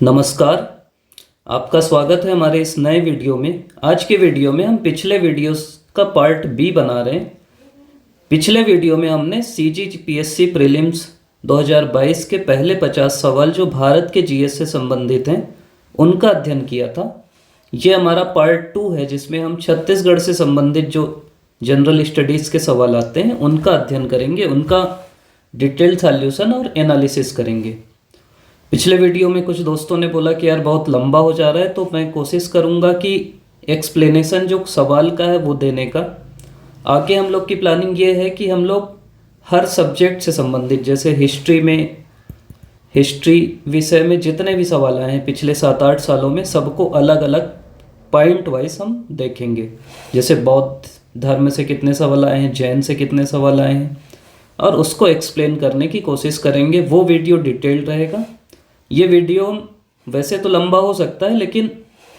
नमस्कार। आपका स्वागत है हमारे इस नए वीडियो में। आज के वीडियो में हम पिछले वीडियोस का पार्ट बी बना रहे हैं। पिछले वीडियो में हमने CGPSC प्रीलिम्स 2022 के पहले 50 सवाल जो भारत के जीएस से संबंधित हैं उनका अध्ययन किया था। ये हमारा पार्ट 2 है जिसमें हम छत्तीसगढ़ से संबंधित जो जनरल स्टडीज़ के सवाल आते हैं उनका अध्ययन करेंगे, उनका डिटेल्ड सॉल्यूशन और एनालिसिस करेंगे। पिछले वीडियो में कुछ दोस्तों ने बोला कि यार बहुत लंबा हो जा रहा है, तो मैं कोशिश करूंगा कि एक्सप्लेनेशन जो सवाल का है वो देने का। आगे हम लोग की प्लानिंग ये है कि हम लोग हर सब्जेक्ट से संबंधित, जैसे हिस्ट्री विषय में जितने भी सवाल आए हैं पिछले 7-8 सालों में, सबको अलग अलग पॉइंट वाइज हम देखेंगे। जैसे बौद्ध धर्म से कितने सवाल आए हैं, जैन से कितने सवाल आए हैं, और उसको एक्सप्लेन करने की कोशिश करेंगे। वो वीडियो डिटेल्ड रहेगा। ये वीडियो वैसे तो लंबा हो सकता है, लेकिन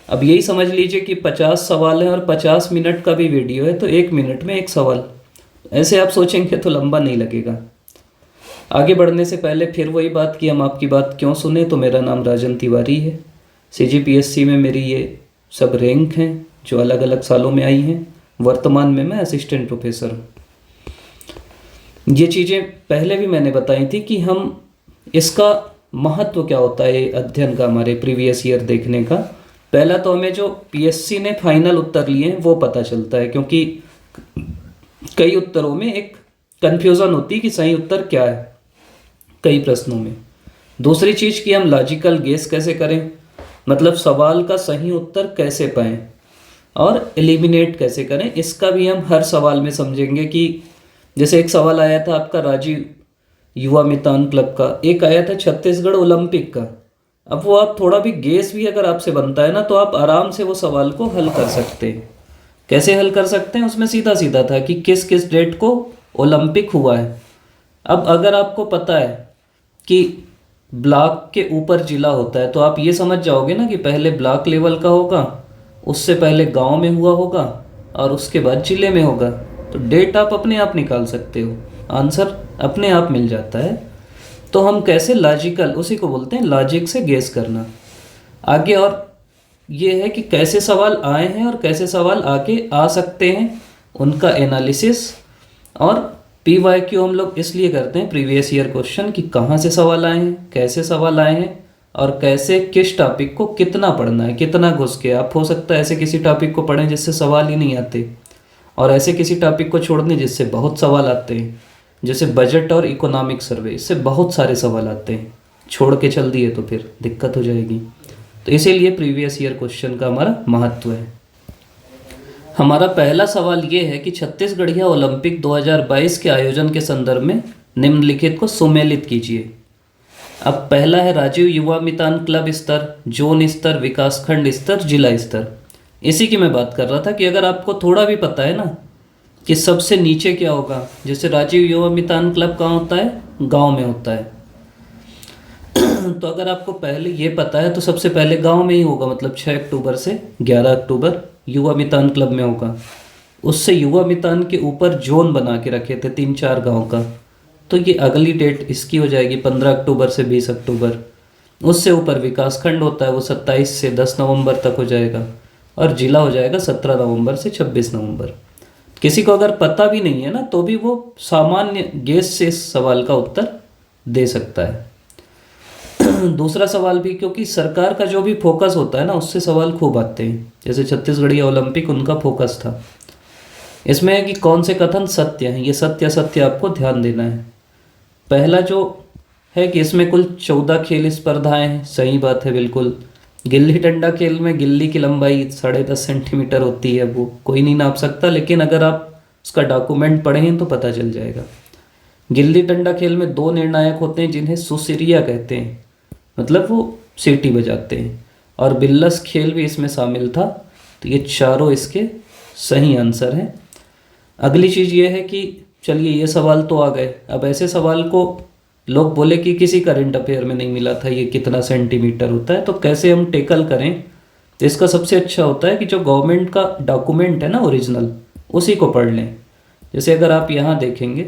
अब यही समझ लीजिए कि 50 सवाल हैं और 50 मिनट का भी वीडियो है, तो 1 मिनट में एक सवाल। ऐसे आप सोचेंगे तो लंबा नहीं लगेगा। आगे बढ़ने से पहले फिर वही बात कि हम आपकी बात क्यों सुने। तो मेरा नाम राजन तिवारी है। CGPSC में मेरी ये सब रैंक हैं जो अलग अलग सालों में आई हैं। वर्तमान में मैं असिस्टेंट प्रोफेसर हूँ। ये चीज़ें पहले भी मैंने बताई थी कि हम इसका महत्व क्या होता है अध्ययन का, हमारे प्रीवियस ईयर देखने का। पहला तो हमें जो PSC ने फाइनल उत्तर लिए हैं वो पता चलता है, क्योंकि कई उत्तरों में एक कन्फ्यूज़न होती है कि सही उत्तर क्या है कई प्रश्नों में। दूसरी चीज़ कि हम लॉजिकल गेस कैसे करें, मतलब सवाल का सही उत्तर कैसे पाएं और एलिमिनेट कैसे करें, इसका भी हम हर सवाल में समझेंगे। कि जैसे एक सवाल आया था आपका राजीव युवा मितान क्लब का, एक आया था छत्तीसगढ़ ओलंपिक का। अब वो आप थोड़ा भी गेस भी अगर आपसे बनता है ना, तो आप आराम से वो सवाल को हल कर सकते हैं। कैसे हल कर सकते हैं, उसमें सीधा सीधा था कि किस किस डेट को ओलंपिक हुआ है। अब अगर आपको पता है कि ब्लॉक के ऊपर जिला होता है, तो आप ये समझ जाओगे ना कि पहले ब्लॉक लेवल का होगा, उससे पहले गांव में हुआ होगा और उसके बाद जिले में होगा। तो डेट आप अपने आप निकाल सकते हो, आंसर अपने आप मिल जाता है। तो हम कैसे लॉजिकल, उसी को बोलते हैं लॉजिक से गेस करना। आगे और ये है कि कैसे सवाल आए हैं और कैसे सवाल आगे आ सकते हैं, उनका एनालिसिस। और PYQ हम लोग इसलिए करते हैं, प्रीवियस ईयर क्वेश्चन, कि कहाँ से सवाल आए हैं, कैसे सवाल आए हैं और कैसे किस टॉपिक को कितना पढ़ना है, कितना घुस के। आप हो सकता है ऐसे किसी टॉपिक को पढ़ें जिससे सवाल ही नहीं आते, और ऐसे किसी टॉपिक को छोड़ दें जिससे बहुत सवाल आते हैं। जैसे बजट और इकोनॉमिक सर्वे, इससे बहुत सारे सवाल आते हैं, छोड़ के चल दिए तो फिर दिक्कत हो जाएगी। तो इसीलिए प्रीवियस ईयर क्वेश्चन का हमारा महत्व है। हमारा पहला सवाल ये है कि छत्तीसगढ़िया ओलंपिक 2022 के आयोजन के संदर्भ में निम्नलिखित को सुमेलित कीजिए। अब पहला है राजीव युवा मितान क्लब स्तर, जोन स्तर, विकासखंड स्तर, जिला स्तर। इसी की मैं बात कर रहा था कि अगर आपको थोड़ा भी पता है ना कि सबसे नीचे क्या होगा, जैसे राजीव युवा मितान क्लब कहाँ होता है, गांव में होता है। तो अगर आपको पहले ये पता है तो सबसे पहले गांव में ही होगा, मतलब 6 अक्टूबर से 11 अक्टूबर युवा मितान क्लब में होगा। उससे युवा मितान के ऊपर जोन बना के रखे थे 3-4 गांव का, तो ये अगली डेट इसकी हो जाएगी 15 अक्टूबर से 20 अक्टूबर। उससे ऊपर विकासखंड होता है, वो 27 से 10 नवंबर तक हो जाएगा, और जिला हो जाएगा 17 नवंबर से 26 नवंबर। किसी को अगर पता भी नहीं है ना, तो भी वो सामान्य गेस से इस सवाल का उत्तर दे सकता है। दूसरा सवाल भी, क्योंकि सरकार का जो भी फोकस होता है ना, उससे सवाल खूब आते हैं। जैसे छत्तीसगढ़िया ओलंपिक, उनका फोकस था। इसमें है कि कौन से कथन सत्य हैं, ये सत्य असत्य आपको ध्यान देना है। पहला जो है कि इसमें कुल 14 खेल स्पर्धाएं हैं, सही बात है बिल्कुल। गिल्ली डंडा खेल में गिल्ली की लंबाई 10.5 सेंटीमीटर होती है, वो कोई नहीं नाप सकता, लेकिन अगर आप उसका डॉक्यूमेंट पढ़ें तो पता चल जाएगा। गिल्ली डंडा खेल में 2 निर्णायक होते हैं जिन्हें सुसिरिया कहते हैं, मतलब वो सीटी बजाते हैं, और बिल्लस खेल भी इसमें शामिल था। तो ये चारों इसके सही आंसर हैं। अगली चीज़ ये है कि चलिए ये सवाल तो आ गए। अब ऐसे सवाल को लोग बोले कि किसी करंट अफेयर में नहीं मिला था ये कितना सेंटीमीटर होता है, तो कैसे हम टेकल करें। तो इसका सबसे अच्छा होता है कि जो गवर्नमेंट का डॉक्यूमेंट है ना ओरिजिनल, उसी को पढ़ लें। जैसे अगर आप यहाँ देखेंगे,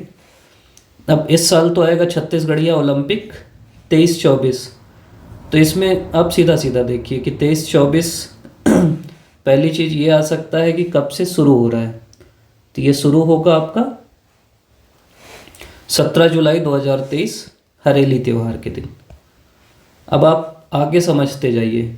अब इस साल तो आएगा छत्तीसगढ़िया ओलंपिक 23-24, तो इसमें अब सीधा सीधा देखिए कि 23-24 पहली चीज़ ये आ सकता है कि कब से शुरू हो रहा है। तो ये शुरू होगा आपका 17 जुलाई 2023 हरेली त्यौहार के दिन। अब आप आगे समझते जाइए,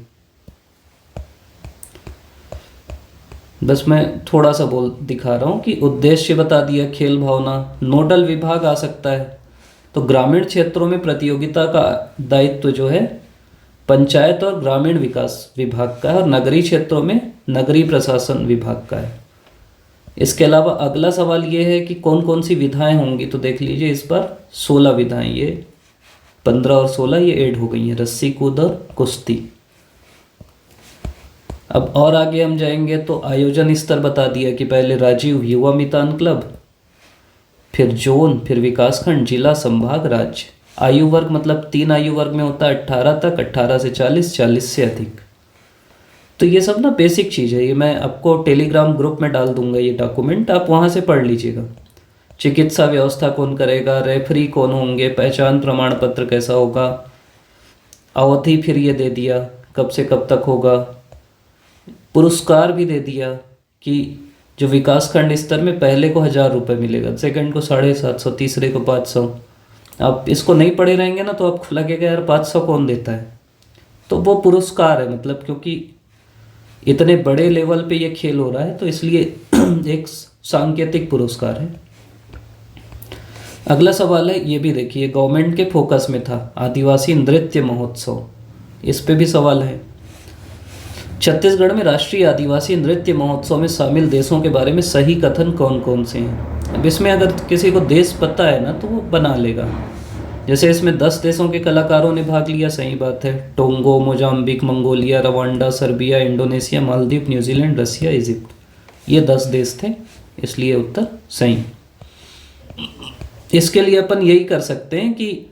बस मैं थोड़ा सा बोल दिखा रहा हूँ कि उद्देश्य बता दिया, खेल भावना। नोडल विभाग आ सकता है, तो ग्रामीण क्षेत्रों में प्रतियोगिता का दायित्व जो है पंचायत और ग्रामीण विकास विभाग का है, और नगरीय क्षेत्रों में नगरीय प्रशासन विभाग का है। इसके अलावा अगला सवाल ये है कि कौन कौन सी विधाएं होंगी, तो देख लीजिए इस बार 16 विधाएं, ये 15 और 16 ये ऐड हो गई हैं, रस्सी कूद और कुश्ती। अब और आगे हम जाएंगे तो आयोजन स्तर बता दिया कि पहले राजीव युवा मितान क्लब, फिर जोन, फिर विकासखंड, जिला, संभाग, राज्य। आयु वर्ग मतलब 3 आयु वर्ग में होता है 18 तक, 18 से 40, 40 से अधिक। तो ये सब ना बेसिक चीज़ है, ये मैं आपको टेलीग्राम ग्रुप में डाल दूंगा ये डॉक्यूमेंट, आप वहाँ से पढ़ लीजिएगा। चिकित्सा व्यवस्था कौन करेगा, रेफरी कौन होंगे, पहचान प्रमाण पत्र कैसा होगा, अवधि फिर ये दे दिया कब से कब तक होगा, पुरस्कार भी दे दिया कि जो विकासखंड स्तर में पहले को 1000 रुपये मिलेगा, सेकंड को 750, तीसरे को 500। आप इसको नहीं पढ़े रहेंगे ना तो आपको लगेगा यार 500 कौन देता है, तो वो पुरस्कार है, मतलब क्योंकि इतने बड़े लेवल पे ये खेल हो रहा है तो इसलिए एक सांकेतिक पुरस्कार है। अगला सवाल है, ये भी देखिए गवर्नमेंट के फोकस में था, आदिवासी नृत्य महोत्सव, इस पे भी सवाल है। छत्तीसगढ़ में राष्ट्रीय आदिवासी नृत्य महोत्सव में शामिल देशों के बारे में सही कथन कौन कौन से हैं। अब इसमें अगर किसी को देश पता है ना तो वो बना लेगा। जैसे इसमें 10 देशों के कलाकारों ने भाग लिया, सही बात है। Tonga, Mozambique, Mongolia, Rwanda, Serbia, Indonesia, Maldives, New Zealand, Russia, Egypt, ये 10 देश थे, इसलिए उत्तर सही। इसके लिए अपन यही कर सकते हैं कि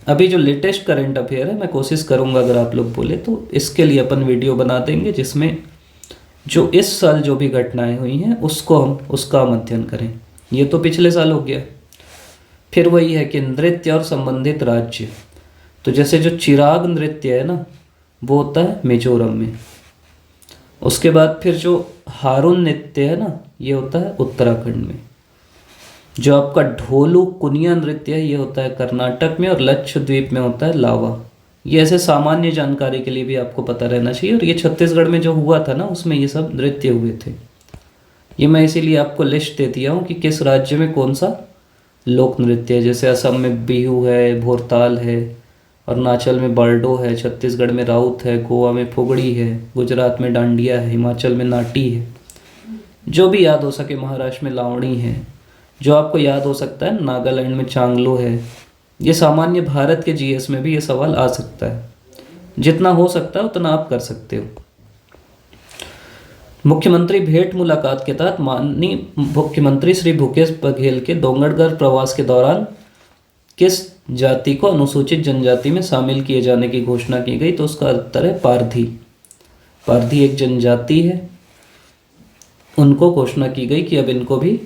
अभी जो लेटेस्ट करंट अफेयर है, मैं कोशिश करूंगा अगर आप लोग बोले तो इसके लिए अपन वीडियो बना देंगे जिसमें जो इस साल जो भी घटनाएं हुई हैं उसको हम उसका अध्ययन करें। ये तो पिछले साल हो गया। फिर वही है कि नृत्य और संबंधित राज्य, तो जैसे जो चिराग नृत्य है ना वो होता है मिजोरम में। उसके बाद फिर जो हारून नृत्य है ना ये होता है उत्तराखंड में। जो आपका ढोलू कुनिया नृत्य है ये होता है कर्नाटक में, और लक्षद्वीप में होता है लावा। ये ऐसे सामान्य जानकारी के लिए भी आपको पता रहना चाहिए। और ये छत्तीसगढ़ में जो हुआ था ना उसमें ये सब नृत्य हुए थे। ये मैं इसीलिए आपको लिस्ट दे दिया हूँ कि किस राज्य में कौन सा लोक नृत्य है। जैसे असम में बिहू है, भोरताल है, अरुणाचल में बाल्डो है, छत्तीसगढ़ में राउत है, गोवा में फुगड़ी है, गुजरात में डांडिया है, हिमाचल में नाटी है, जो भी याद हो सके, महाराष्ट्र में लावणी है, जो आपको याद हो सकता है नागालैंड में चांगलो है। ये सामान्य भारत के जीएस में भी ये सवाल आ सकता है। जितना हो सकता है उतना आप कर सकते हो। मुख्यमंत्री भेंट मुलाकात के तहत माननीय मुख्यमंत्री श्री भूपेश बघेल के डोंगरगढ़ प्रवास के दौरान किस जाति को अनुसूचित जनजाति में शामिल किए जाने की घोषणा की गई, तो उसका उत्तर है पारधी। पारधी एक जनजाति है, उनको घोषणा की गई कि अब इनको भी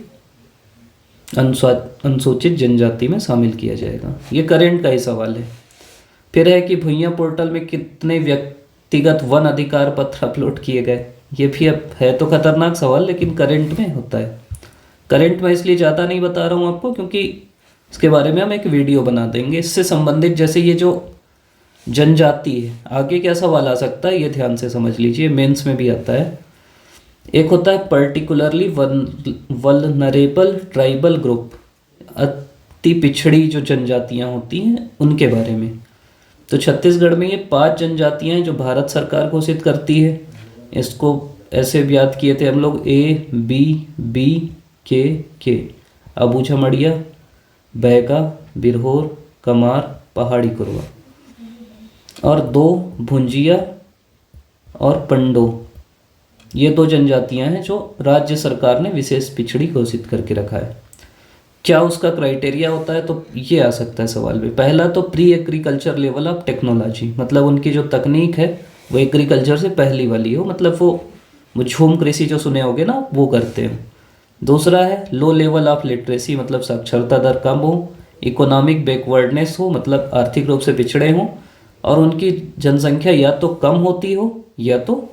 अनुसूचित जनजाति में शामिल किया जाएगा। ये करंट का ही सवाल है। फिर है कि भुइयां पोर्टल में कितने व्यक्तिगत वन अधिकार पत्र अपलोड किए गए। ये भी अब है तो खतरनाक सवाल, लेकिन करंट में होता है। करंट में इसलिए ज़्यादा नहीं बता रहा हूँ आपको क्योंकि इसके बारे में हम एक वीडियो बना देंगे इससे संबंधित। जैसे ये जो जनजाति है, आगे क्या सवाल आ सकता है ये ध्यान से समझ लीजिए, मेंस में भी आता है। एक होता है पर्टिकुलरली वल्नरेबल ट्राइबल ग्रुप, अति पिछड़ी जो जनजातियां होती हैं उनके बारे में। तो छत्तीसगढ़ में ये 5 जनजातियां हैं जो भारत सरकार घोषित करती है। इसको ऐसे याद किए थे हम लोग, ABBKK, अबूझा मड़िया, बैगा, बिरहोर, कमार, पहाड़ी कुरवा, और 2 भुंजिया और पंडो। ये 2 जनजातियां हैं जो राज्य सरकार ने विशेष पिछड़ी घोषित करके रखा है। क्या उसका क्राइटेरिया होता है, तो ये आ सकता है सवाल में। पहला तो pre agriculture level of technology, मतलब उनकी जो तकनीक है वो एग्रीकल्चर से पहली वाली हो, मतलब वो झूम कृषि जो सुने होगे ना वो करते हैं। दूसरा है लो लेवल ऑफ लिटरेसी, मतलब साक्षरता दर कम हो, इकोनॉमिक बैकवर्डनेस हो, मतलब आर्थिक रूप से पिछड़े हों, और उनकी जनसंख्या या तो कम होती हो या तो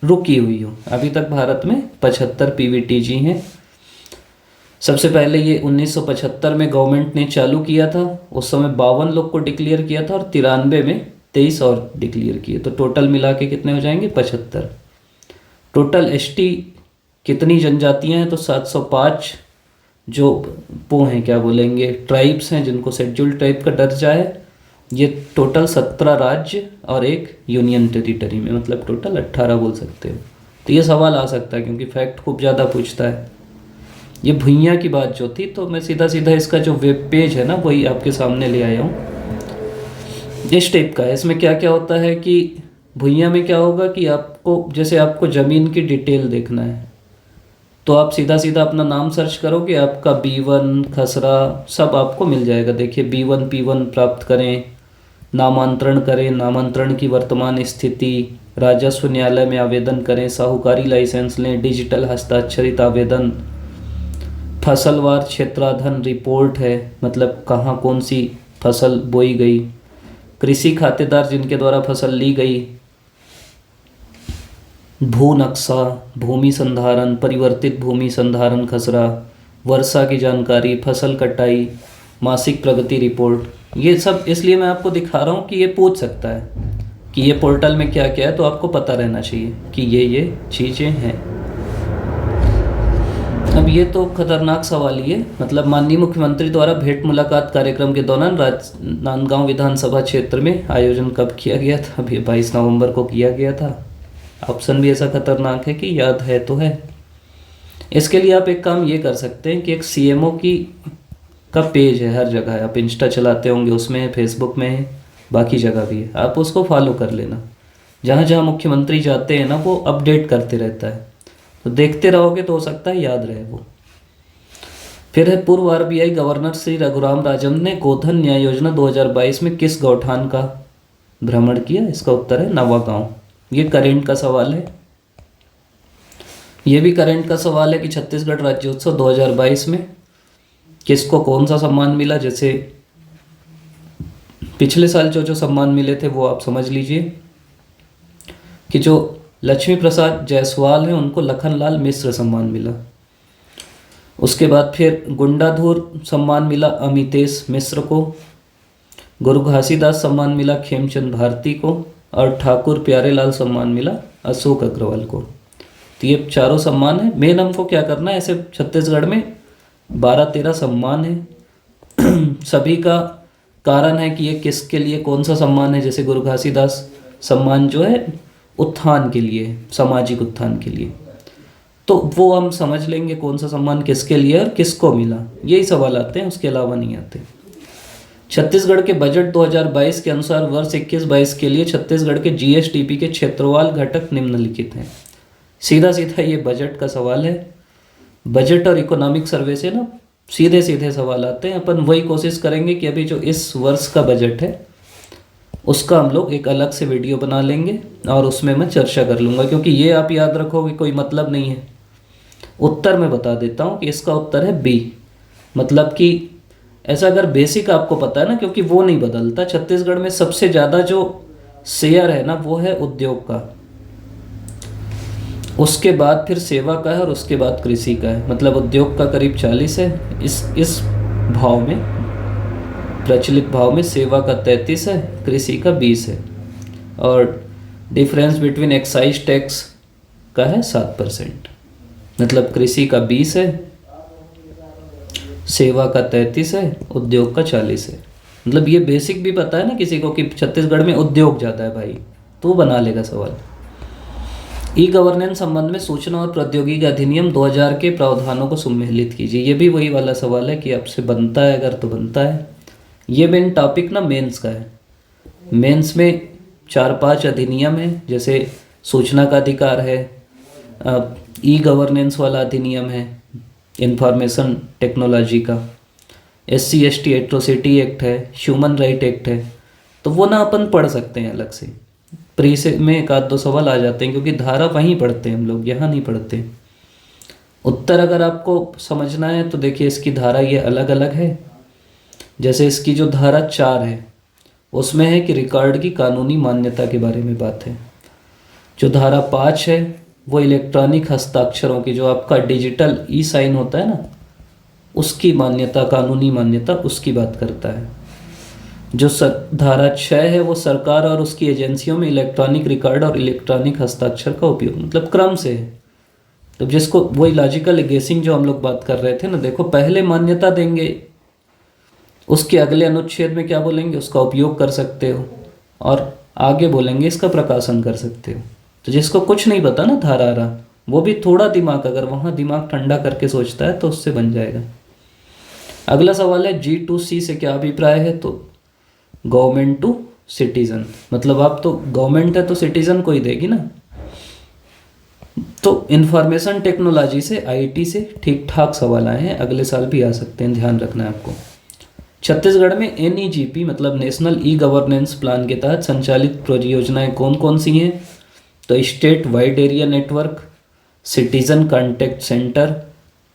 रुकी हुई हो। अभी तक भारत में 75 पीवीटीजी हैं। सबसे पहले ये 1975 में गवर्नमेंट ने चालू किया था, उस समय 52 लोग को डिक्लेयर किया था और 93 में 23 और डिक्लेयर किए, तो टोटल मिला के कितने हो जाएंगे 75। टोटल एसटी कितनी जनजातियां हैं, तो 705 जो वो हैं क्या बोलेंगे ट्राइब्स हैं जिनको शेड्यूल्ड ट्राइब का दर्जा है। ये टोटल 17 राज्य और एक यूनियन टेरिटरी में, मतलब टोटल 18 बोल सकते हो। तो ये सवाल आ सकता है क्योंकि फैक्ट खूब ज़्यादा पूछता है। ये भुइयां की बात जो थी, तो मैं सीधा सीधा इसका जो वेब पेज है ना वही आपके सामने ले आया हूँ। इस टाइप का है। इसमें क्या क्या होता है कि भुइयां में क्या होगा कि आपको जैसे आपको ज़मीन की डिटेल देखना है तो आप सीधा सीधा अपना नाम सर्च करोगे, आपका B1 खसरा सब आपको मिल जाएगा। देखिए B1 P1 प्राप्त करें, नामांतरण करें, नामांतरण की वर्तमान स्थिति, राजस्व न्यायालय में आवेदन करें, साहूकारी लाइसेंस लें, डिजिटल हस्ताक्षरित आवेदन, फसलवार क्षेत्राधन रिपोर्ट है, मतलब कहाँ कौन सी फसल बोई गई, कृषि खातेदार जिनके द्वारा फसल ली गई, भू नक्शा, भूमि संधारण, परिवर्तित भूमि संधारण खसरा, वर्षा की जानकारी, फसल कटाई, मासिक प्रगति रिपोर्ट। ये सब इसलिए मैं आपको दिखा रहा हूँ कि ये पूछ सकता है कि ये पोर्टल में क्या क्या है, तो आपको पता रहना चाहिए कि ये चीज़ें हैं। अब ये तो खतरनाक सवाल ही है। मतलब माननीय मुख्यमंत्री द्वारा भेंट मुलाकात कार्यक्रम के दौरान राजनांदगांव विधानसभा क्षेत्र में आयोजन कब किया गया था? अभी 22 नवंबर को किया गया था। ऑप्शन भी ऐसा खतरनाक है कि याद है तो है। इसके लिए आप एक काम ये कर सकते हैं कि एक सीएमओ का पेज है, हर जगह है। आप इंस्टा चलाते होंगे, उसमें है, फेसबुक में है, बाकी जगह भी है। आप उसको फॉलो कर लेना। जहाँ जहाँ मुख्यमंत्री जाते हैं ना वो अपडेट करते रहता है, तो देखते रहोगे तो हो सकता है याद रहे वो। फिर है पूर्व आरबीआई गवर्नर श्री रघुराम राजन ने गोधन न्याय योजना 2022 में किस गौठान का भ्रमण किया? इसका उत्तर है नवागांव। ये करेंट का सवाल है। ये भी करेंट का सवाल है कि छत्तीसगढ़ राज्योत्सव 2022 में किसको कौन सा सम्मान मिला। जैसे पिछले साल जो सम्मान मिले थे वो आप समझ लीजिए कि जो लक्ष्मी प्रसाद जायसवाल हैं उनको लखनलाल मिश्र सम्मान मिला। उसके बाद फिर गुंडाधुर सम्मान मिला अमितेश मिश्र को, गुरु घासीदास सम्मान मिला खेमचंद भारती को, और ठाकुर प्यारेलाल सम्मान मिला अशोक अग्रवाल को। तो ये चारों सम्मान है। मेन हमको क्या करना है, ऐसे छत्तीसगढ़ में 12-13 सम्मान है। सभी का कारण है कि ये किसके लिए कौन सा सम्मान है। जैसे गुरु घासीदास सम्मान जो है उत्थान के लिए, सामाजिक उत्थान के लिए, तो वो हम समझ लेंगे कौन सा सम्मान किसके लिए और किसको मिला। यही सवाल आते हैं, उसके अलावा नहीं आते। छत्तीसगढ़ के बजट 2022 के अनुसार वर्ष 21-22 के लिए छत्तीसगढ़ के जीएसडीपी के क्षेत्रवाल घटक निम्नलिखित हैं। सीधा सीधा ये बजट का सवाल है। बजट और इकोनॉमिक सर्वे से ना सीधे सीधे सवाल आते हैं। अपन वही कोशिश करेंगे कि अभी जो इस वर्ष का बजट है उसका हम लोग एक अलग से वीडियो बना लेंगे और उसमें मैं चर्चा कर लूँगा, क्योंकि ये आप याद रखोगे कोई मतलब नहीं है। उत्तर मैं बता देता हूँ कि इसका उत्तर है बी। मतलब कि ऐसा अगर बेसिक आपको पता है ना, क्योंकि वो नहीं बदलता। छत्तीसगढ़ में सबसे ज़्यादा जो शेयर है ना वो है उद्योग का, उसके बाद फिर सेवा का है और उसके बाद कृषि का है। मतलब उद्योग का करीब 40 है इस भाव में, प्रचलित भाव में। सेवा का 33 है, कृषि का 20 है, और डिफरेंस बिटवीन एक्साइज टैक्स का है 7%। मतलब कृषि का 20 है, सेवा का 33 है, उद्योग का 40 है। मतलब ये बेसिक भी पता है ना किसी को कि छत्तीसगढ़ में उद्योग ज़्यादा है भाई, तो वो बना लेगा सवाल। ई गवर्नेंस संबंध में सूचना और प्रौद्योगिकी अधिनियम 2000 के प्रावधानों को सम्मिलित कीजिए। ये भी वही वाला सवाल है कि आपसे बनता है अगर तो बनता है। ये मेन टॉपिक ना मेंस का है। मेंस में 4-5 अधिनियम है, जैसे सूचना का अधिकार है, ई गवर्नेंस वाला अधिनियम है, इंफॉर्मेशन टेक्नोलॉजी का, SC/ST एट्रोसिटी एक्ट है, ह्यूमन राइट एक्ट है। तो वो ना अपन पढ़ सकते हैं अलग से। प्री से में 1-2 सवाल आ जाते हैं, क्योंकि धारा वहीं पढ़ते हैं हम लोग, यहाँ नहीं पढ़ते। उत्तर अगर आपको समझना है तो देखिए इसकी धारा ये अलग अलग है। जैसे इसकी जो धारा 4 है उसमें है कि रिकॉर्ड की कानूनी मान्यता के बारे में बात है। जो धारा 5 है वो इलेक्ट्रॉनिक हस्ताक्षरों की, जो आपका डिजिटल ई साइन होता है ना, उसकी मान्यता, कानूनी मान्यता, उसकी बात करता है। जो धारा 6 है वो सरकार और उसकी एजेंसियों में इलेक्ट्रॉनिक रिकॉर्ड और इलेक्ट्रॉनिक हस्ताक्षर का उपयोग, मतलब क्रम से है। तो जिसको वही लॉजिकल गेसिंग जो हम लोग बात कर रहे थे ना, देखो पहले मान्यता देंगे, उसके अगले अनुच्छेद में क्या बोलेंगे, उसका उपयोग कर सकते हो, और आगे बोलेंगे इसका प्रकाशन कर सकते हो। तो जिसको कुछ नहीं पता ना धारा, वो भी थोड़ा दिमाग, अगर वहाँ दिमाग ठंडा करके सोचता है तो उससे बन जाएगा। अगला सवाल है G2C से क्या अभिप्राय है, तो गवर्नमेंट टू सिटीजन, मतलब आप तो गवर्नमेंट है तो सिटीजन को ही देगी ना। तो इंफॉर्मेशन टेक्नोलॉजी से, IT से ठीक ठाक सवाल आए हैं, अगले साल भी आ सकते हैं, ध्यान रखना है आपको। छत्तीसगढ़ में NEGP मतलब नेशनल ई गवर्नेंस प्लान के तहत संचालित परियोजनाएं कौन कौन सी हैं, तो state wide area network, citizen contact centre,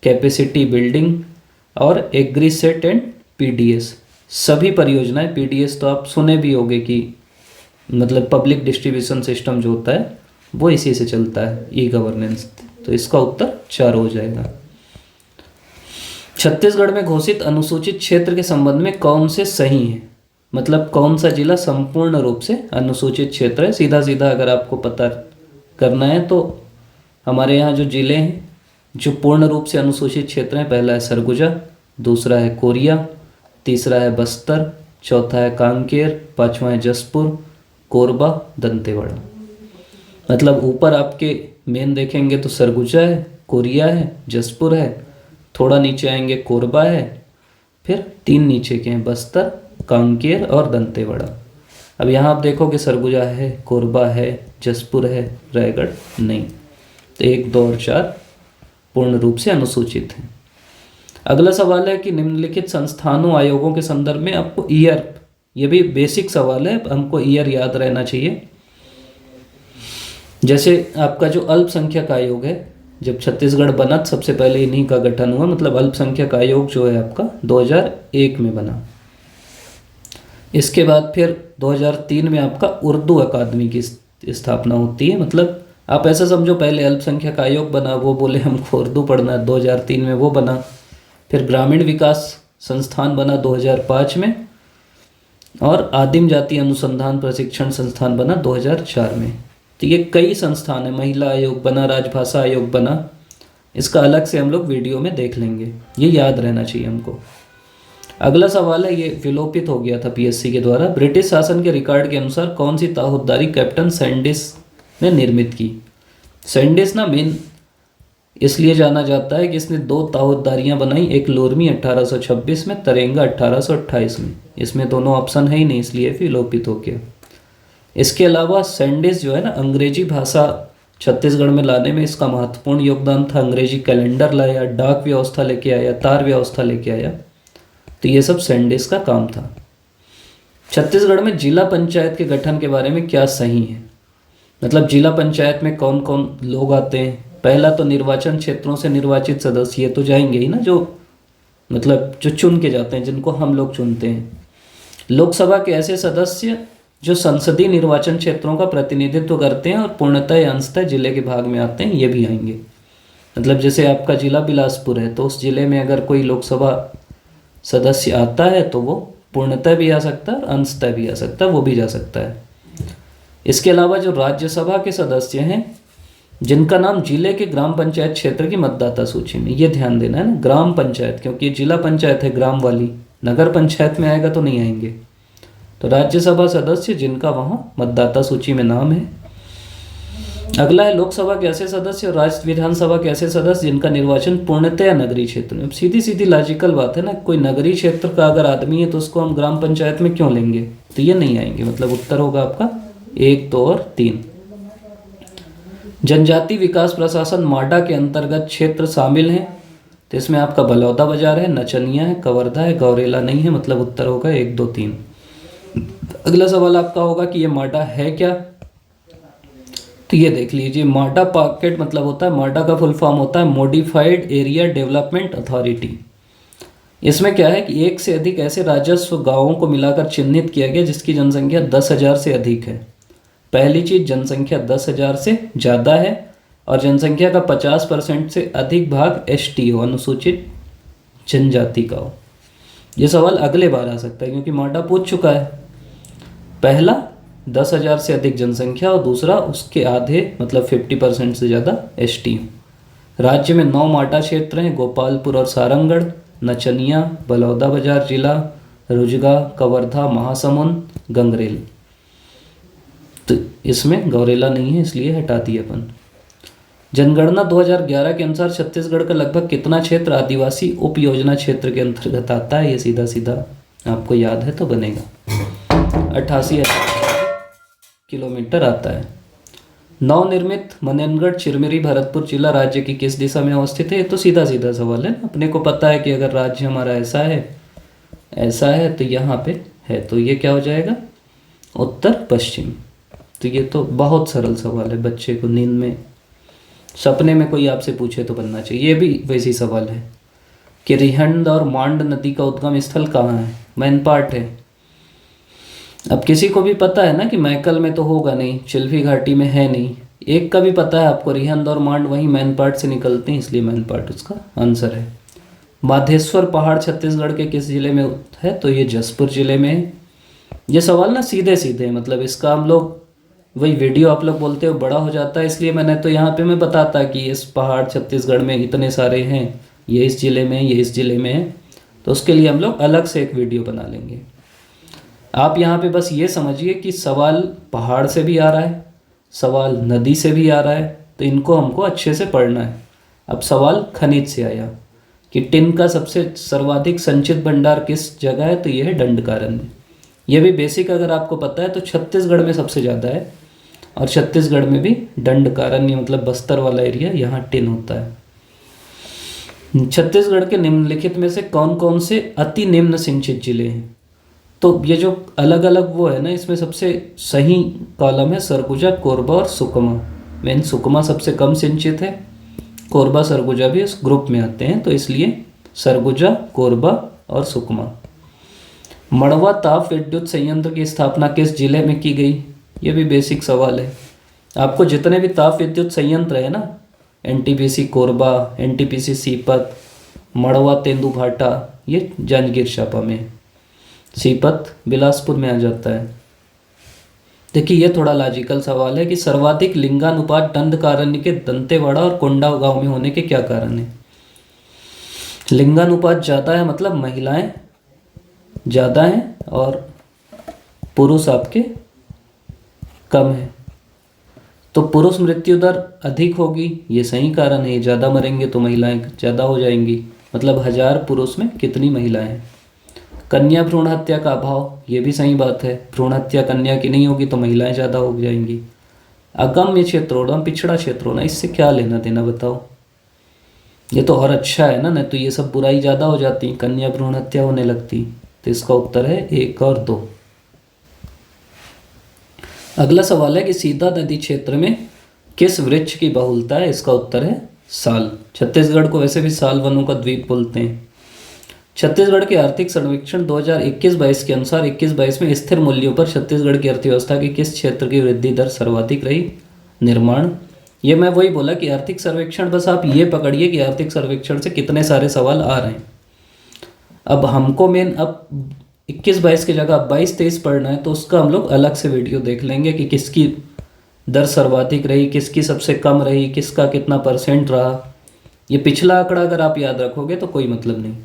capacity building और एग्रीसेट एंड PDS। सभी परियोजनाएं, PDS तो आप सुने भी होंगे कि मतलब पब्लिक डिस्ट्रीब्यूशन सिस्टम जो होता है वो इसी से चलता है, ई गवर्नेंस। तो इसका उत्तर 4 हो जाएगा। छत्तीसगढ़ में घोषित अनुसूचित क्षेत्र के संबंध में कौन से सही है, मतलब कौन सा जिला संपूर्ण रूप से अनुसूचित क्षेत्र है। सीधा सीधा अगर आपको पता करना है तो हमारे यहाँ जो जिले हैं जो पूर्ण रूप से अनुसूचित क्षेत्र हैं, पहला है सरगुजा, दूसरा है कोरिया, तीसरा है बस्तर, चौथा है कांकेर, पांचवा है जसपुर, कोरबा, दंतेवाड़ा। मतलब ऊपर आपके मेन देखेंगे तो सरगुजा है, कोरिया है, जसपुर है, थोड़ा नीचे आएंगे कोरबा है, फिर 3 नीचे के हैं बस्तर, कांकेर और दंतेवाड़ा। अब यहाँ आप देखोगे सरगुजा है, कोरबा है, जसपुर है, रायगढ़ नहीं। तो 1, 2 और 4 पूर्ण रूप से अनुसूचित हैं। अगला सवाल है कि निम्नलिखित संस्थानों आयोगों के संदर्भ में आपको ईयर, ये भी बेसिक सवाल है, हमको ईयर याद रहना चाहिए। जैसे आपका जो अल्पसंख्यक आयोग है, जब छत्तीसगढ़ बना सबसे पहले इन्हीं का गठन हुआ, मतलब अल्पसंख्यक आयोग जो है आपका 2001 में बना। इसके बाद फिर 2003 में आपका उर्दू अकादमी की स्थापना होती है। मतलब आप ऐसा समझो, पहले अल्पसंख्यक आयोग बना, वो बोले हमको उर्दू पढ़ना है, 2003 में वो बना। फिर ग्रामीण विकास संस्थान बना 2005 में, और आदिम जाति अनुसंधान प्रशिक्षण संस्थान बना 2004 में। तो ये कई संस्थान है, महिला आयोग बना, राजभाषा आयोग बना, इसका अलग से हम लोग वीडियो में देख लेंगे, ये याद रहना चाहिए हमको। अगला सवाल है, ये विलोपित हो गया था PSC के द्वारा। ब्रिटिश शासन के रिकॉर्ड के अनुसार कौन सी ताहुद्दारी कैप्टन सैंडिस ने निर्मित की। सैंडिस ना मेन इसलिए जाना जाता है कि इसने 2 ताहुद्दारियाँ बनाई, एक लोरमी 1826 में, तरेंगा 1828 में। इसमें दोनों ऑप्शन है ही नहीं, इसलिए विलोपित हो गया। इसके अलावा सैंडिस जो है ना, अंग्रेजी भाषा छत्तीसगढ़ में लाने में इसका महत्वपूर्ण योगदान था। अंग्रेजी कैलेंडर लाया, डाक व्यवस्था लेके आया, तार व्यवस्था लेके आया। तो ये सब सैंडिस का काम था। छत्तीसगढ़ में जिला पंचायत के गठन के बारे में क्या सही है, मतलब जिला पंचायत में कौन कौन लोग आते हैं। पहला तो निर्वाचन क्षेत्रों से निर्वाचित सदस्य, ये तो जाएंगे ही ना, जो मतलब जो चुन के जाते हैं, जिनको हम लोग चुनते हैं। लोकसभा के ऐसे सदस्य जो संसदीय निर्वाचन क्षेत्रों का प्रतिनिधित्व करते हैं और पूर्णतः या अंशतः जिले के भाग में आते हैं, ये भी आएंगे। मतलब जैसे आपका जिला बिलासपुर है, तो उस जिले में अगर कोई लोकसभा सदस्य आता है तो वो पूर्णतः भी आ सकता है और अंशतः भी आ सकता है, वो भी जा सकता है। इसके अलावा जो राज्यसभा के सदस्य हैं जिनका नाम जिले के ग्राम पंचायत क्षेत्र की मतदाता सूची में, ये ध्यान देना है ना, ग्राम पंचायत, क्योंकि जिला पंचायत है ग्राम वाली, नगर पंचायत में आएगा तो नहीं आएंगे। तो राज्यसभा सदस्य जिनका वहाँ मतदाता सूची में नाम है। अगला है लोकसभा के ऐसे सदस्य और राज्य विधानसभा के ऐसे सदस्य जिनका निर्वाचन पूर्णतः नगरीय क्षेत्र में। अब सीधी सीधी लॉजिकल बात है ना, कोई नगरीय क्षेत्र का अगर आदमी है तो उसको हम ग्राम पंचायत में क्यों लेंगे, तो ये नहीं आएंगे। मतलब उत्तर होगा आपका 1, 2 और 3। जनजाति विकास प्रशासन माडा के अंतर्गत क्षेत्र शामिल हैं, तो इसमें आपका बलौदा बाजार है, नचनिया है, कवर्धा है, गौरेला नहीं है। मतलब उत्तर होगा 1, 2, 3। अगला सवाल आपका होगा कि ये माडा है क्या, तो ये देख लीजिए। माडा पॉकेट मतलब होता है, माडा का फुल फॉर्म होता है मॉडिफाइड एरिया डेवलपमेंट अथॉरिटी। इसमें क्या है कि एक से अधिक ऐसे राजस्व गांवों को मिलाकर चिन्हित किया गया जिसकी जनसंख्या 10,000 से अधिक है। पहली चीज, जनसंख्या 10,000 से ज़्यादा है और जनसंख्या का 50% से अधिक भाग एसटी हो, अनुसूचित जनजाति का हो। ये सवाल अगले बार आ सकता है क्योंकि माडा पूछ चुका है। पहला 10,000 से अधिक जनसंख्या और दूसरा उसके आधे मतलब 50% से ज़्यादा एसटी हो। राज्य में 9 माडा क्षेत्र हैं, गोपालपुर और सारंगढ़, नचनिया, बलौदा बाजार जिला, रुजगा, कवर्धा, महासमुंद, गंगरेल। तो इसमें गौरेला नहीं है इसलिए हटा दिए अपन। जनगणना 2011 के अनुसार छत्तीसगढ़ का लगभग कितना क्षेत्र आदिवासी उप योजना क्षेत्र के अंतर्गत आता है? ये सीधा सीधा आपको याद है तो बनेगा। 88,000 किलोमीटर आता है। नवनिर्मित मनेनगढ़ चिरमिरी भरतपुर जिला राज्य की किस दिशा में अवस्थित है? ये तो सीधा सीधा सवाल है, अपने को पता है कि अगर राज्य हमारा ऐसा है तो यहाँ पे है, तो ये क्या हो जाएगा? उत्तर पश्चिम। तो ये तो बहुत सरल सवाल है, बच्चे को नींद में सपने में कोई आपसे पूछे तो बनना चाहिए। ये भी वैसी सवाल है कि रिहंद और मांड नदी का उद्गम स्थल कहाँ है? मैनपाट है। अब किसी को भी पता है ना कि मैकल में तो होगा नहीं, चिल्फी घाटी में है नहीं। एक का भी पता है आपको, रिहंद और मांड वहीं मैनपाट से निकलते हैं, इसलिए मैनपाट उसका आंसर है। माधेश्वर पहाड़ छत्तीसगढ़ के किस जिले में है? तो ये जसपुर जिले में है। ये सवाल ना सीधे सीधे मतलब इसका हम लोग वही वीडियो आप लोग बोलते हो बड़ा हो जाता है, इसलिए मैंने तो यहाँ पे मैं बताता कि इस पहाड़ छत्तीसगढ़ में इतने सारे हैं, ये इस ज़िले में, ये इस ज़िले में है, तो उसके लिए हम लोग अलग से एक वीडियो बना लेंगे। आप यहाँ पे बस ये समझिए कि सवाल पहाड़ से भी आ रहा है, सवाल नदी से भी आ रहा है, तो इनको हमको अच्छे से पढ़ना है। अब सवाल खनिज से आया कि टिन का सबसे सर्वाधिक संचित भंडार किस जगह है? तो ये है दंडकारण्य। ये भी बेसिक अगर आपको पता है तो छत्तीसगढ़ में सबसे ज़्यादा है और छत्तीसगढ़ में भी दंडकारण्य मतलब बस्तर वाला एरिया, यहाँ टिन होता है। छत्तीसगढ़ के निम्नलिखित में से कौन कौन से अति निम्न सिंचित जिले हैं? तो ये जो अलग अलग वो है ना, इसमें सबसे सही कॉलम है सरगुजा, कोरबा और सुकमा। मेन सुकमा सबसे कम सिंचित है, कोरबा सरगुजा भी इस ग्रुप में आते हैं, तो इसलिए सरगुजा, कोरबा और सुकमा। मड़वा ताप विद्युत संयंत्र की स्थापना किस जिले में की गई? ये भी बेसिक सवाल है। आपको जितने भी ताप विद्युत संयंत्र है ना, एनटीपीसी कोरबा, एनटीपीसी सीपत, मड़वा तेंदुभाटा, ये जांजगीर चांपा में। सीपत बिलासपुर में आ जाता है। देखिए ये थोड़ा लॉजिकल सवाल है कि सर्वाधिक लिंगानुपात दंडकारण्य के दंतेवाड़ा और कोंडाव गांव में होने के क्या कारण है? लिंगानुपात ज़्यादा है मतलब महिलाएं ज़्यादा हैं और पुरुष आपके कम है, तो पुरुष मृत्यु दर अधिक होगी, ये सही कारण है। ज़्यादा मरेंगे तो महिलाएं ज़्यादा हो जाएंगी, मतलब 1000 पुरुष में कितनी महिलाएं हैं। कन्या भ्रूण हत्या का अभाव, ये भी सही बात है। भ्रूण हत्या कन्या की नहीं होगी तो महिलाएं ज़्यादा हो जाएंगी। अगम्य क्षेत्रों, पिछड़ा क्षेत्रों ना, इससे क्या लेना देना बताओ? ये तो और अच्छा है ना, नहीं तो ये सब बुराई ज़्यादा हो जाती, कन्या भ्रूण हत्या होने लगती। तो इसका उत्तर है 1 और 2। अगला सवाल है कि सीता नदी क्षेत्र में किस वृक्ष की बहुलता है? इसका उत्तर है साल। छत्तीसगढ़ को वैसे भी साल वनों का द्वीप बोलते हैं। छत्तीसगढ़ के आर्थिक सर्वेक्षण 2021-22 के अनुसार 21-22 में स्थिर मूल्यों पर छत्तीसगढ़ की अर्थव्यवस्था की किस क्षेत्र की वृद्धि दर सर्वाधिक रही? निर्माण। ये मैं वही बोला कि आर्थिक सर्वेक्षण, बस आप ये पकड़िए कि आर्थिक सर्वेक्षण से कितने सारे सवाल आ रहे हैं। अब हमको मेन अब 21-22 की जगह 22-23 पढ़ना है, तो उसका हम लोग अलग से वीडियो देख लेंगे कि किसकी दर सर्वाधिक रही, किसकी सबसे कम रही, किसका कितना % रहा। ये पिछला आंकड़ा अगर आप याद रखोगे तो कोई मतलब नहीं।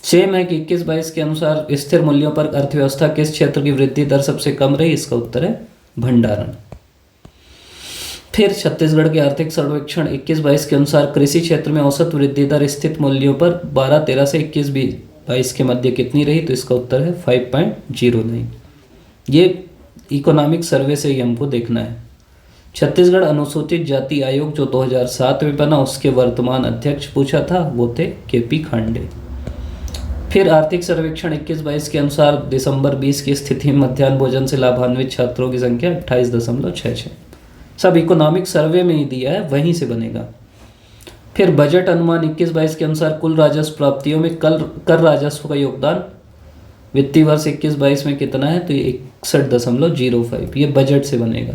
सेम है कि 21-22 के अनुसार स्थिर मूल्यों पर अर्थव्यवस्था किस क्षेत्र की वृद्धि दर सबसे कम रही? इसका उत्तर है भंडारण। फिर छत्तीसगढ़ के आर्थिक सर्वेक्षण 21-22 के अनुसार कृषि क्षेत्र में औसत वृद्धि दर स्थित मूल्यों पर 12-13 से 21-22 के मध्य कितनी रही? तो इसका उत्तर है 5.09। ये इकोनॉमिक सर्वे से ही हमको देखना है। छत्तीसगढ़ अनुसूचित जाति आयोग जो 2007 में बना, उसके वर्तमान अध्यक्ष पूछा था, वो थे KP खांडे। फिर आर्थिक सर्वेक्षण 21-22 के अनुसार दिसंबर 20 की स्थिति में मध्याह्न भोजन से लाभान्वित छात्रों की संख्या 28.66। सब इकोनॉमिक सर्वे में ही दिया है, वहीं से बनेगा। फिर बजट अनुमान 21-22 के अनुसार कुल राजस्व प्राप्तियों में कर राजस्व का योगदान वित्तीय वर्ष 21-22 में कितना है, तो ये 61.05, ये बजट से बनेगा।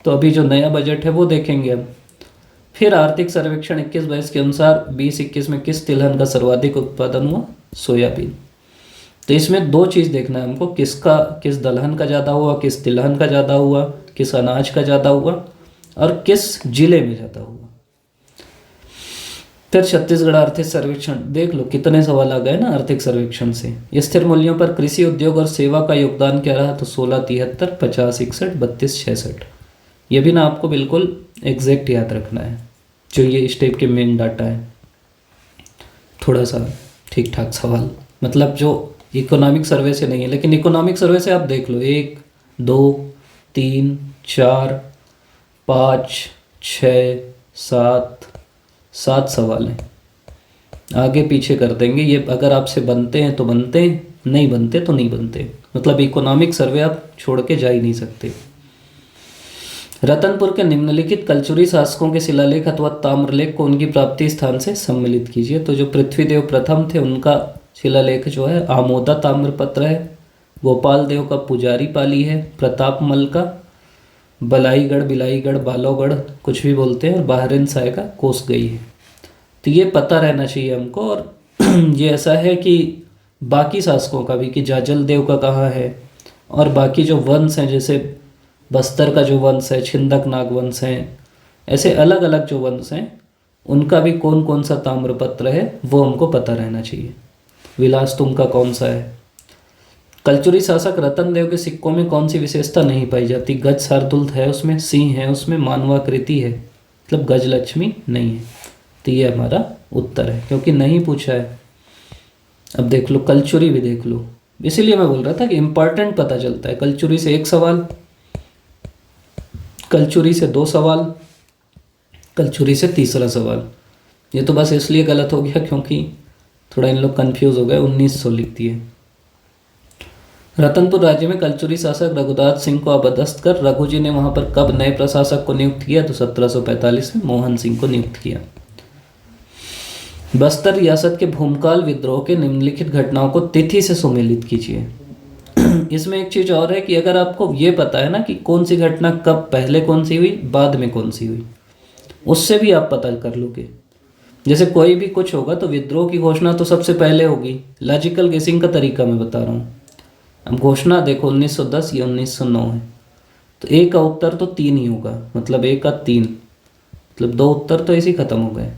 तो अभी जो नया बजट है वो देखेंगे हम। फिर आर्थिक सर्वेक्षण 21-22 के अनुसार 20-21 में किस तिलहन का सर्वाधिक उत्पादन हुआ, सोयाबीन। तो इसमें दो चीज़ देखना है हमको, किस दलहन का ज़्यादा हुआ, किस तिलहन का ज़्यादा हुआ, किस अनाज का ज़्यादा हुआ और किस जिले में ज़्यादा हुआ। फिर छत्तीसगढ़ आर्थिक सर्वेक्षण देख लो, कितने सवाल आ गए ना आर्थिक सर्वेक्षण से। स्थिर मूल्यों पर कृषि उद्योग और सेवा का योगदान क्या रहा, तो 16-73, 50-61, 32-66। ये भी ना आपको बिल्कुल एग्जैक्ट याद रखना है, जो ये इस टाइप के मेन डाटा है। थोड़ा सा ठीक ठाक सवाल, मतलब जो इकोनॉमिक सर्वे से नहीं है, लेकिन इकोनॉमिक सर्वे से आप देख लो 1, 2, 3, 4, 5, 6, 7 सवाल हैं। आगे पीछे कर देंगे ये, अगर आपसे बनते हैं तो बनते हैं, नहीं बनते तो नहीं बनते। मतलब इकोनॉमिक सर्वे आप छोड़ के जा ही नहीं सकते। रतनपुर के निम्नलिखित कलचुरी शासकों के शिलालेख अथवा ताम्रलेख को उनकी प्राप्ति स्थान से सम्मिलित कीजिए। तो जो पृथ्वीदेव प्रथम थे उनका शिलालेख जो है आमोदा ताम्रपत्र है, गोपाल देव का पुजारी पाली है, प्रताप मल का बिलाईगढ़, बालोगढ़ कुछ भी बोलते हैं, और बहरीन साय का कोसगई है। तो ये पता रहना चाहिए हमको। और ये ऐसा है कि बाकी शासकों का भी, कि जाजल देव का कहाँ है, और बाकी जो वंश हैं जैसे बस्तर का जो वंश है, छिंदक नाग वंश हैं, ऐसे अलग अलग जो वंश हैं उनका भी कौन कौन सा ताम्रपत्र है वो हमको पता रहना चाहिए। विलास तुंग का कौन सा है। कलचुरी शासक रतन देव के सिक्कों में कौन सी विशेषता नहीं पाई जाती, गज शार्दुल है उसमें, सिंह है उसमें, मानवाकृति है, मतलब गजलक्ष्मी नहीं है। तो ये हमारा उत्तर है, क्योंकि नहीं पूछा है। अब देख लो कलचुरी भी देख लो, इसीलिए मैं बोल रहा था कि इंपॉर्टेंट पता चलता है। कलचुरी से 1 सवाल, कलचुरी से 2 सवाल, कलचुरी से तीसरा सवाल। ये तो बस इसलिए गलत हो गया क्योंकि थोड़ा इन लोग कंफ्यूज हो गए, 1900 लिख दिए। रतनपुर राज्य में कलचुरी शासक रघुदास सिंह को अपदस्थ कर रघु जी ने वहां पर कब नए प्रशासक को नियुक्त किया, तो 1745 में मोहन सिंह को नियुक्त किया। बस्तर रियासत के भूमकाल विद्रोह के निम्नलिखित घटनाओं को तिथि से सुमेलित कीजिए। इसमें एक चीज और है कि अगर आपको ये पता है ना कि कौन सी घटना कब पहले कौन सी हुई, बाद में कौन सी हुई, उससे भी आप पता कर लोगे। जैसे कोई भी कुछ होगा तो विद्रोह की घोषणा तो सबसे पहले होगी, लॉजिकल गेसिंग का तरीका मैं बता रहा हूँ। अब घोषणा देखो 1910 या 1909 है, तो ए का उत्तर तो 3 ही होगा, मतलब ए का 3, मतलब 2 उत्तर तो ऐसे ही खत्म हो गए।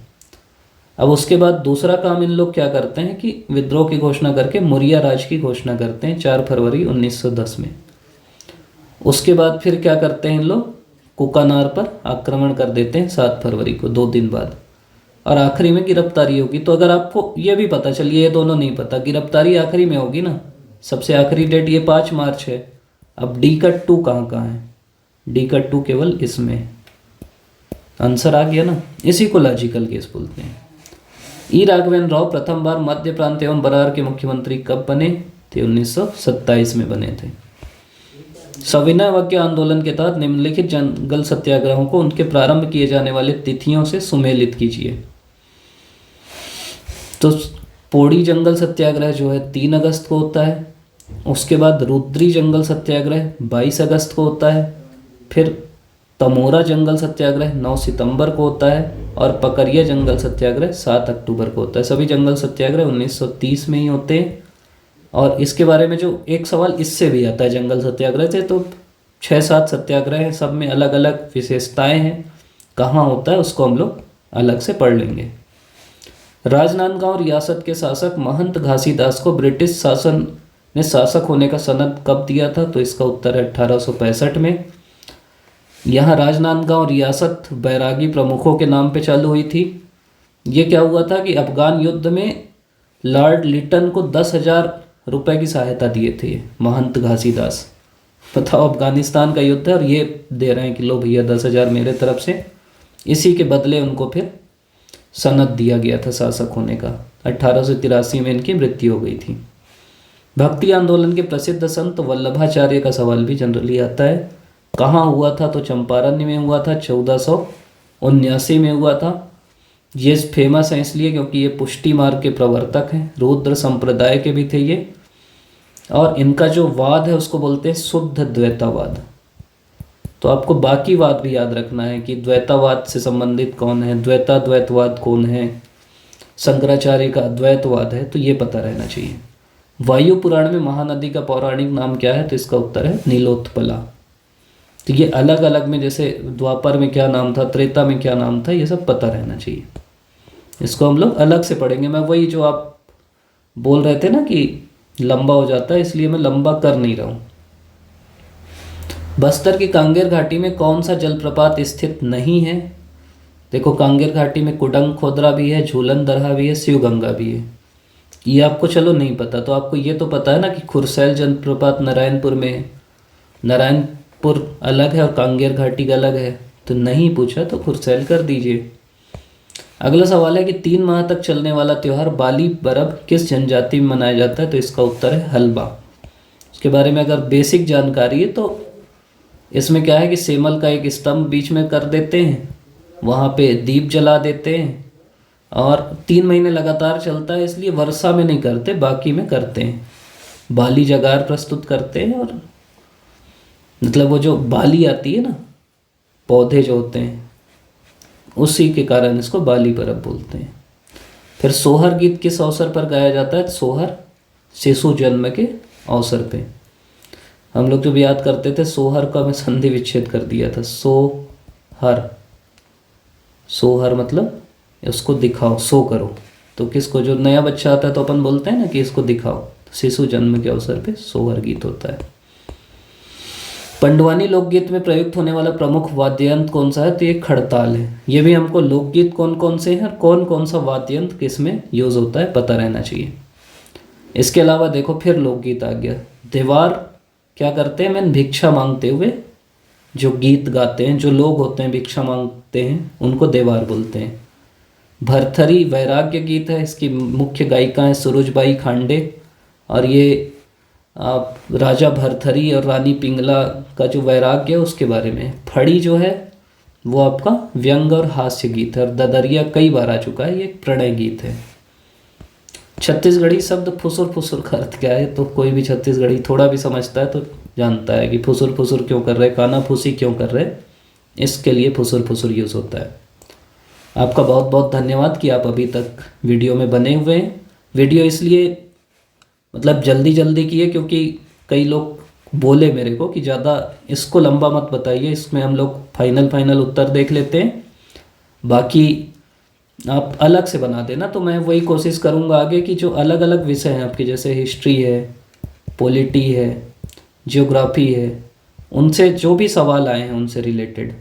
अब उसके बाद दूसरा काम इन लोग क्या करते हैं कि विद्रोह की घोषणा करके मौर्य राज की घोषणा करते हैं 4 फरवरी 1910 में। उसके बाद फिर क्या करते हैं इन लोग, कुकानार पर आक्रमण कर देते हैं 7 फरवरी को, 2 दिन बाद। और आखिरी में गिरफ्तारी होगी। तो अगर आपको ये भी पता चलिए, ये दोनों नहीं पता, गिरफ्तारी आखिरी में होगी ना, सबसे आखिरी डेट ये 5 मार्च है। अब डी का 2 कहाँ है, डी का 2 केवल इसमें, आंसर आ गया ना। इसी को लॉजिकल केस बोलते हैं। ई राघवेंद्र राव प्रथम बार मध्य प्रांत एवं बरार के मुख्यमंत्री कब बने थे, 1927 में बने थे। सविनय अवज्ञा आंदोलन के तहत निम्नलिखित जंगल सत्याग्रहों को उनके प्रारंभ किए जाने वाले तिथियों से सुमेलित कीजिए। तो पौड़ी जंगल सत्याग्रह जो है 3 अगस्त को होता है। उसके बाद रुद्री जंगल सत्याग्रह 22 अगस्त को होता है। फिर तमोरा जंगल सत्याग्रह 9 सितंबर को होता है। और पकरिया जंगल सत्याग्रह 7 अक्टूबर को होता है। सभी जंगल सत्याग्रह 1930 में ही होते हैं। और इसके बारे में जो एक सवाल इससे भी आता है जंगल सत्याग्रह से, तो 6-7 सत्याग्रह हैं, सब में अलग अलग विशेषताएं हैं, कहाँ होता है उसको हम लोग अलग से पढ़ लेंगे। राजनांदगांव रियासत के शासक महंत घासीदास को ब्रिटिश शासन ने शासक होने का सनद कब दिया था, तो इसका उत्तर है 1865 में। यहाँ राजनांदगांव रियासत बैरागी प्रमुखों के नाम पे चालू हुई थी। ये क्या हुआ था कि अफगान युद्ध में लॉर्ड लिटन को 10,000 रुपए की सहायता दिए थे महंत घासीदास। बताओ, अफगानिस्तान का युद्ध है और ये दे रहे हैं कि लो भैया 10,000 मेरे तरफ से। इसी के बदले उनको फिर सनद दिया गया था शासक होने का। 1883 में इनकी मृत्यु हो गई थी। भक्ति आंदोलन के प्रसिद्ध संत वल्लभाचार्य का सवाल भी जनरली आता है। कहाँ हुआ था, तो चंपारण में हुआ था, 1479 में हुआ था। ये फेमस है इसलिए क्योंकि ये पुष्टि मार्ग के प्रवर्तक हैं, रुद्र संप्रदाय के भी थे ये। और इनका जो वाद है उसको बोलते हैं शुद्ध द्वैतावाद। तो आपको बाकी वाद भी याद रखना है कि द्वैतावाद से संबंधित कौन है, द्वैतवाद कौन है, शंकराचार्य का अद्वैतवाद है, तो ये पता रहना चाहिए। वायु पुराण में महानदी का पौराणिक नाम क्या है, तो इसका उत्तर है नीलोत्पला। तो ये अलग अलग में, जैसे द्वापर में क्या नाम था, त्रेता में क्या नाम था, ये सब पता रहना चाहिए। इसको हम लोग अलग से पढ़ेंगे। मैं वही जो आप बोल रहे थे ना कि लंबा हो जाता है, इसलिए मैं लंबा कर नहीं रहा हूँ। बस्तर की कांगेर घाटी में कौन सा जलप्रपात स्थित नहीं है? देखो, कांगेर घाटी में कुडंग खोदरा भी है, झूलन दरहा भी है, शिव गंगा भी है। ये आपको चलो नहीं पता, तो आपको ये तो पता है ना कि खुरसैल जलप्रपात नारायणपुर में है। नारायणपुर अलग है और कांगेर घाटी का अलग है, तो नहीं पूछा तो खुरसैल कर दीजिए। अगला सवाल है कि 3 माह तक चलने वाला त्यौहार बाली परब किस जनजाति में मनाया जाता है, तो इसका उत्तर है हल्बा। उसके बारे में अगर बेसिक जानकारी है तो इसमें क्या है कि सेमल का एक स्तंभ बीच में कर देते हैं, वहाँ पे दीप जला देते हैं, और 3 महीने लगातार चलता है, इसलिए वर्षा में नहीं करते, बाकी में करते हैं। बाली जगार प्रस्तुत करते हैं, और मतलब वो जो बाली आती है ना, पौधे जो होते हैं, उसी के कारण इसको बाली परब बोलते हैं। फिर सोहर गीत किस अवसर पर गाया जाता है? सोहर शिशु जन्म के अवसर पे। हम लोग जब याद करते थे, सोहर का मैं संधि विच्छेद कर दिया था। सोहर, सोहर मतलब उसको दिखाओ, सो करो। तो किसको, जो नया बच्चा आता है तो अपन बोलते हैं ना कि इसको दिखाओ, तो शिशु जन्म के अवसर पे सोहर गीत होता है। पंडवानी लोकगीत में प्रयुक्त होने वाला प्रमुख वाद्य यंत्र कौन सा है? तो ये खड़ताल है। ये भी हमको लोकगीत कौन कौन से हैं और कौन कौन सा वाद्य यंत्र किस में यूज होता है पता रहना चाहिए। इसके अलावा देखो, फिर लोकगीत आ गया। देवार क्या करते हैं? मैंने भिक्षा मांगते हुए जो गीत गाते हैं, जो लोग होते हैं भिक्षा मांगते हैं, उनको देवार बोलते हैं। भरथरी वैराग्य गीत है, इसकी मुख्य गायिका है सुरुजबाई खांडे, और ये आप राजा भरथरी और रानी पिंगला का जो वैराग्य है उसके बारे में। फड़ी जो है वो आपका व्यंग और हास्य गीत है, और ददरिया कई बार आ चुका है, ये एक प्रणय गीत है। छत्तीसगढ़ी शब्द फुसुर फुसुर का अर्थ क्या है? तो कोई भी छत्तीसगढ़ी थोड़ा भी समझता है तो जानता है कि फुसुर फुसुर क्यों कर रहे, काना फूसी क्यों कर रहे, इसके लिए फुसुर फुसुर यूज़ होता है। आपका बहुत बहुत धन्यवाद कि आप अभी तक वीडियो में बने हुए हैं। वीडियो इसलिए मतलब जल्दी जल्दी की है क्योंकि कई लोग बोले मेरे को कि ज़्यादा इसको लंबा मत बताइए, इसमें हम लोग फाइनल उत्तर देख लेते हैं, बाकी आप अलग से बना देना। तो मैं वही कोशिश करूँगा आगे कि जो अलग अलग विषय हैं आपके, जैसे हिस्ट्री है, पॉलिटी है, जियोग्राफी है, उनसे जो भी सवाल आए हैं उनसे रिलेटेड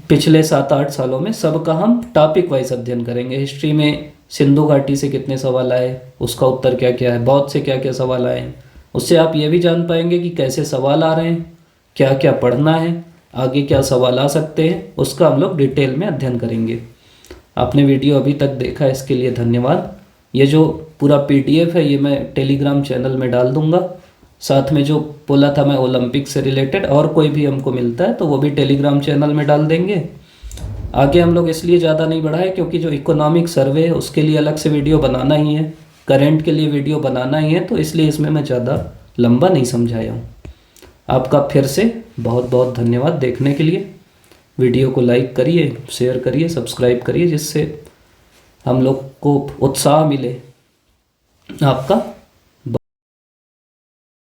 पिछले 7-8 सालों में सबका हम टॉपिक वाइज अध्ययन करेंगे। हिस्ट्री में सिंधु घाटी से कितने सवाल आए, उसका उत्तर क्या क्या है, बौद्ध से क्या क्या सवाल आए हैं, उससे आप ये भी जान पाएंगे कि कैसे सवाल आ रहे हैं, क्या क्या पढ़ना है, आगे क्या सवाल आ सकते हैं, उसका हम लोग डिटेल में अध्ययन करेंगे। आपने वीडियो अभी तक देखा, इसके लिए धन्यवाद। ये जो पूरा PDF है ये मैं टेलीग्राम चैनल में डाल दूँगा। साथ में जो बोला था मैं ओलंपिक से रिलेटेड और कोई भी हमको मिलता है तो वो भी टेलीग्राम चैनल में डाल देंगे। आगे हम लोग इसलिए ज़्यादा नहीं बढ़ाए क्योंकि जो इकोनॉमिक सर्वे है उसके लिए अलग से वीडियो बनाना ही है, करंट के लिए वीडियो बनाना ही है, तो इसलिए इसमें मैं ज़्यादा लंबा नहीं समझाया हूँ। आपका फिर से बहुत बहुत धन्यवाद देखने के लिए। वीडियो को लाइक करिए, शेयर करिए, सब्सक्राइब करिए, जिससे हम लोग को उत्साह मिले। आपका